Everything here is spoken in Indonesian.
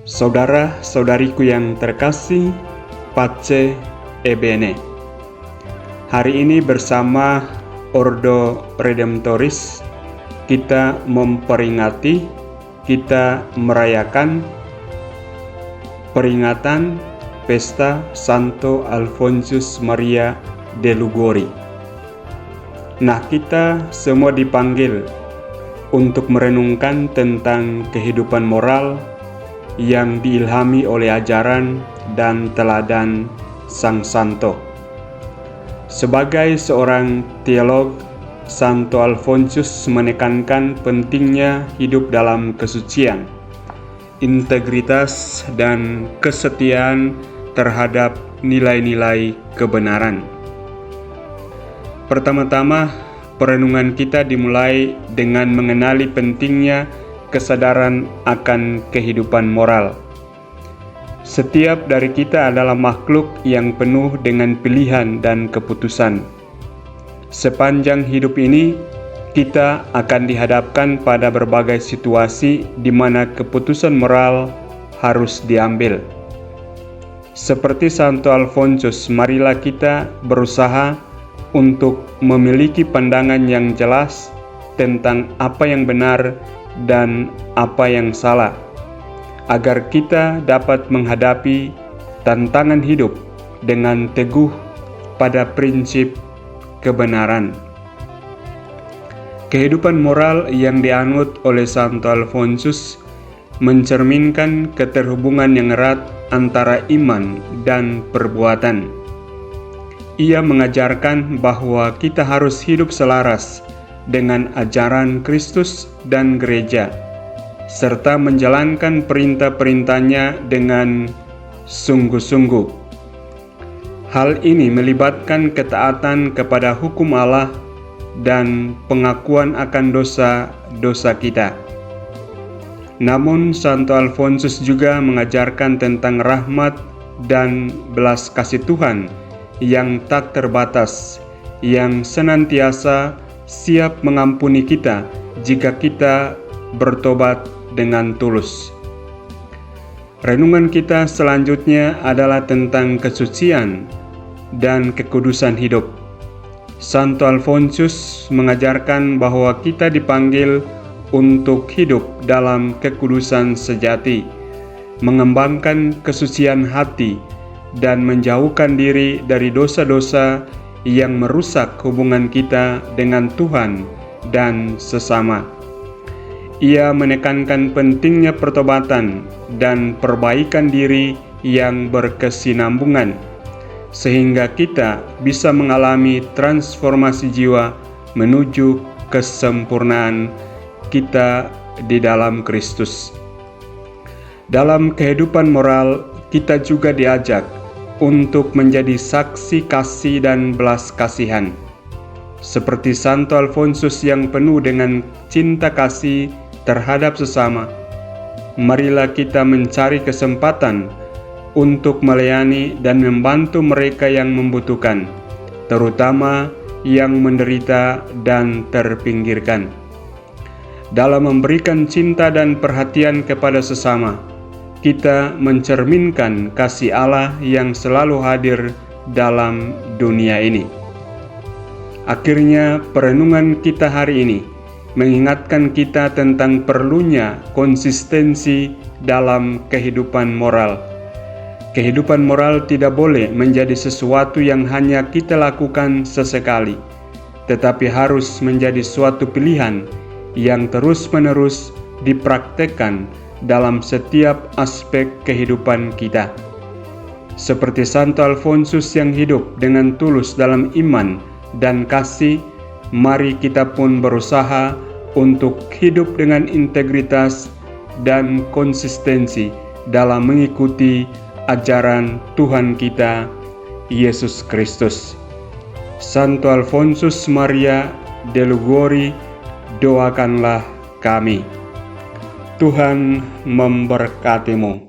Saudara-saudariku yang terkasih, Pace e Bene. Hari ini bersama Ordo Redemptoris kita memperingati, kita merayakan peringatan Pesta Santo Alfonsus Maria de Liguori. Nah, kita semua dipanggil untuk merenungkan tentang kehidupan moral yang diilhami oleh ajaran dan teladan Sang Santo. Sebagai seorang teolog, Santo Alfonsus menekankan pentingnya hidup dalam kesucian, integritas, dan kesetiaan terhadap nilai-nilai kebenaran. Pertama-tama, perenungan kita dimulai dengan mengenali pentingnya kesadaran akan kehidupan moral. Setiap dari kita adalah makhluk yang penuh dengan pilihan dan keputusan. Sepanjang hidup ini, kita akan dihadapkan pada berbagai situasi di mana keputusan moral harus diambil. Seperti Santo Alfonsus, marilah kita berusaha untuk memiliki pandangan yang jelas tentang apa yang benar dan apa yang salah, agar kita dapat menghadapi tantangan hidup dengan teguh pada prinsip kebenaran. Kehidupan moral yang dianut oleh Santo Alfonsus mencerminkan keterhubungan yang erat antara iman dan perbuatan. Ia mengajarkan bahwa kita harus hidup selaras dengan ajaran Kristus dan gereja, serta menjalankan perintah-perintahnya dengan sungguh-sungguh. Hal ini melibatkan ketaatan kepada hukum Allah dan pengakuan akan dosa-dosa kita. Namun, Santo Alfonsus juga mengajarkan tentang rahmat dan belas kasih Tuhan yang tak terbatas, yang senantiasa siap mengampuni kita jika kita bertobat dengan tulus. Renungan kita selanjutnya adalah tentang kesucian dan kekudusan hidup. Santo Alfonsus mengajarkan bahwa kita dipanggil untuk hidup dalam kekudusan sejati, mengembangkan kesucian hati, dan menjauhkan diri dari dosa-dosa yang merusak hubungan kita dengan Tuhan dan sesama. Ia menekankan pentingnya pertobatan dan perbaikan diri yang berkesinambungan, sehingga kita bisa mengalami transformasi jiwa menuju kesempurnaan kita di dalam Kristus. Dalam kehidupan moral, kita juga diajak untuk menjadi saksi kasih dan belas kasihan. Seperti Santo Alfonsus yang penuh dengan cinta kasih terhadap sesama, marilah kita mencari kesempatan untuk melayani dan membantu mereka yang membutuhkan, terutama yang menderita dan terpinggirkan. Dalam memberikan cinta dan perhatian kepada sesama, kita mencerminkan kasih Allah yang selalu hadir dalam dunia ini. Akhirnya, perenungan kita hari ini mengingatkan kita tentang perlunya konsistensi dalam kehidupan moral. Kehidupan moral tidak boleh menjadi sesuatu yang hanya kita lakukan sesekali, tetapi harus menjadi suatu pilihan yang terus-menerus dipraktekkan dalam setiap aspek kehidupan kita. Seperti Santo Alfonsus yang hidup dengan tulus dalam iman dan kasih, mari kita pun berusaha untuk hidup dengan integritas dan konsistensi dalam mengikuti ajaran Tuhan kita, Yesus Kristus. Santo Alfonsus Maria de Liguori, doakanlah kami. Tuhan memberkatimu.